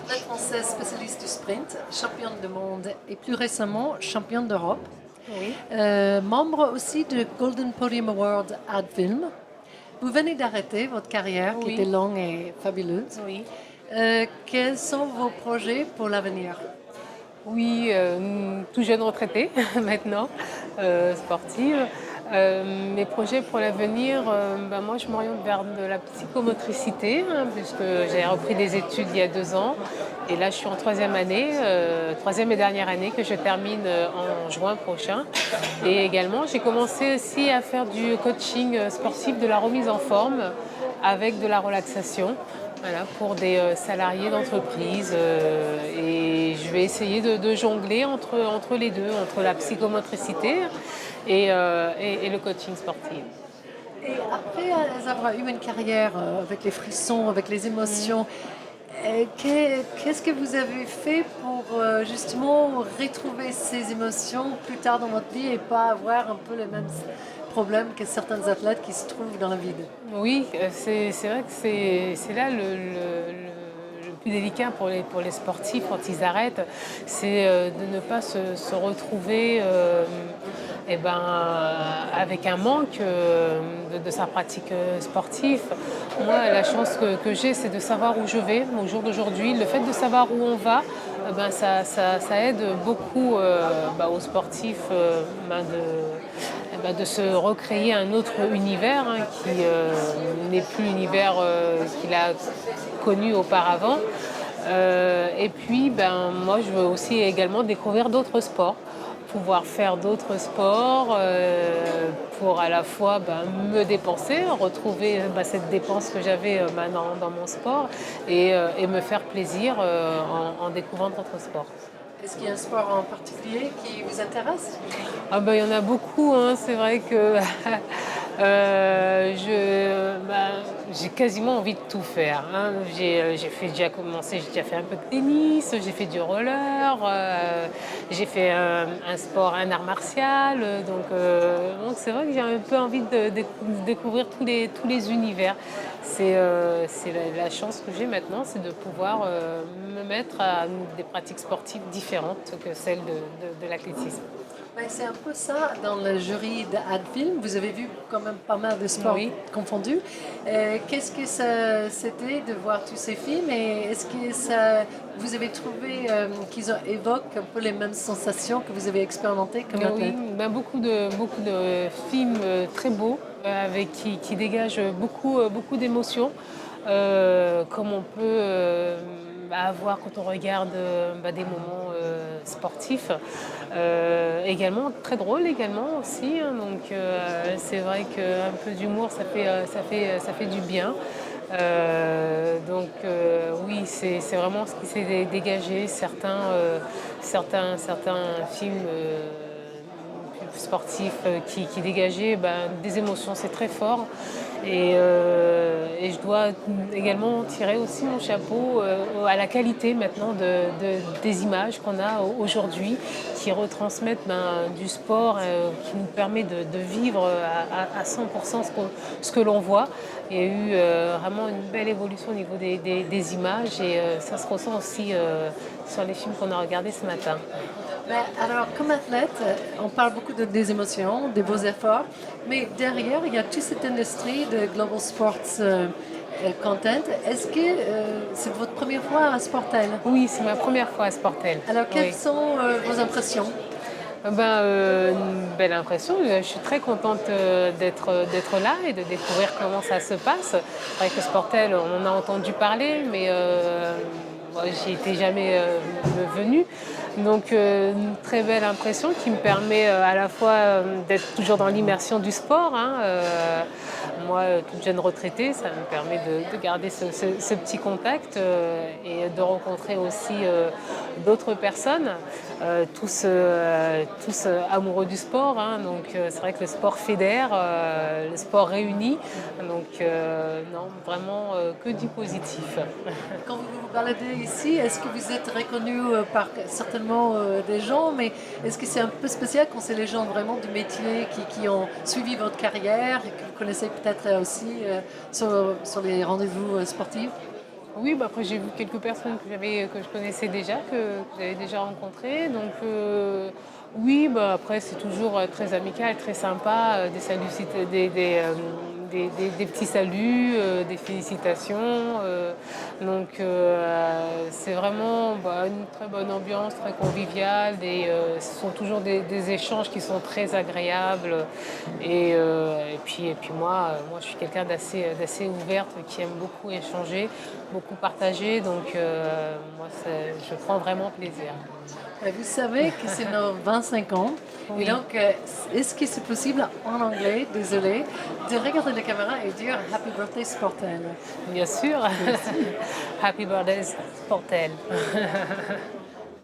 athlète française spécialiste du sprint, championne du monde et plus récemment championne d'Europe. Oui, Membre aussi de Golden Podium Award Ad Film. Vous venez d'arrêter votre carrière qui était oui, longue et fabuleuse. oui. Quels sont vos projets pour l'avenir? Oui, tout jeune retraitée maintenant, sportive. Mes projets pour l'avenir, moi je m'oriente vers de la psychomotricité, hein, puisque j'ai repris des études il y a 2 ans. Et là je suis en troisième année, troisième et dernière année que je termine en juin prochain. Et également j'ai commencé aussi à faire du coaching sportif, de la remise en forme avec de la relaxation. Voilà, pour des salariés d'entreprise. Et je vais essayer de jongler entre les deux, entre la psychomotricité et le coaching sportif. Et après avoir eu une carrière avec les frissons, avec les Mm. émotions, qu'est-ce que vous avez fait pour justement retrouver ces émotions plus tard dans votre vie et pas avoir un peu les mêmes problèmes que certains athlètes qui se trouvent dans le vide? Oui, c'est vrai que c'est là le plus délicat pour les sportifs quand ils arrêtent, c'est de ne pas se retrouver avec un manque de sa pratique sportive. Moi, la chance que j'ai, c'est de savoir où je vais au jour d'aujourd'hui. Le fait de savoir où on va, ça aide beaucoup aux sportifs de se recréer un autre univers, hein, qui n'est plus l'univers qu'il a connu auparavant. Et puis, moi, je veux aussi également découvrir d'autres sports, pouvoir faire d'autres sports pour à la fois me dépenser, retrouver cette dépense que j'avais maintenant dans mon sport et me faire plaisir en découvrant d'autres sports. Est-ce qu'il y a un sport en particulier qui vous intéresse? Il y en a beaucoup, hein. C'est vrai que j'ai quasiment envie de tout faire, hein. J'ai déjà commencé, j'ai déjà fait un peu de tennis, j'ai fait du roller, j'ai fait un sport, un art martial. Donc c'est vrai que j'ai un peu envie de découvrir tous les univers. C'est la chance que j'ai maintenant, c'est de pouvoir me mettre à des pratiques sportives différentes que celles de l'athlétisme. Ben, c'est un peu ça dans le jury d'Adfilm. Vous avez vu quand même pas mal de sports Oui. confondus. Qu'est-ce que c'était de voir tous ces films et est-ce que vous avez trouvé qu'ils évoquent un peu les mêmes sensations que vous avez expérimentées comme Oui, athlète? beaucoup de films très beaux qui dégagent beaucoup d'émotions, comme on peut avoir quand on regarde des moments sportifs. Également très drôles également aussi, hein. C'est vrai qu'un peu d'humour ça fait du bien. Oui, c'est vraiment ce qui s'est dégagé. Certains films sportifs qui dégageaient des émotions, c'est très fort. Et je dois également tirer aussi mon chapeau à la qualité maintenant des images qu'on a aujourd'hui, qui retransmettent du sport, qui nous permet de vivre à 100% ce que l'on voit. Il y a eu vraiment une belle évolution au niveau des images et ça se ressent aussi sur les films qu'on a regardés ce matin. Ben, alors, comme athlète, on parle beaucoup des émotions, des beaux efforts, mais derrière, il y a toute cette industrie de Global Sports Content. Est-ce que c'est votre première fois à Sportel? Oui, c'est ma première fois à Sportel. Alors, quelles Oui. sont vos impressions? Une belle impression. Je suis très contente d'être là et de découvrir comment ça se passe. C'est vrai que Sportel, on en a entendu parler, mais moi, j'y étais jamais venue. Donc, une très belle impression qui me permet à la fois d'être toujours dans l'immersion du sport, hein. Moi, toute jeune retraitée, ça me permet de garder ce petit contact et de rencontrer aussi d'autres personnes, tous amoureux du sport, hein. C'est vrai que le sport fédère, le sport réunit. Non, vraiment que du positif. Quand vous vous baladez ici, est-ce que vous êtes reconnu par certainement des gens, mais est-ce que c'est un peu spécial quand c'est les gens vraiment du métier qui ont suivi votre carrière et que vous connaissez peut-être aussi sur les rendez-vous sportifs? Oui, bah, après j'ai vu quelques personnes que je connaissais déjà, que j'avais déjà rencontrées. Donc oui, bah, après c'est toujours très amical, très sympa, des saluts, des petits saluts, des félicitations. Donc c'est vraiment bah, une très bonne ambiance, très conviviale. Ce sont toujours des échanges qui sont très agréables. Et puis moi, je suis quelqu'un d'assez ouverte, qui aime beaucoup échanger, beaucoup partager. Donc moi, je prends vraiment plaisir. Vous savez que c'est nos 25 ans. Et Oui, donc, est-ce que c'est possible en anglais, désolé, de regarder la caméra et dire Happy Birthday Sportel? bien sûr. Happy birthday, Sportel.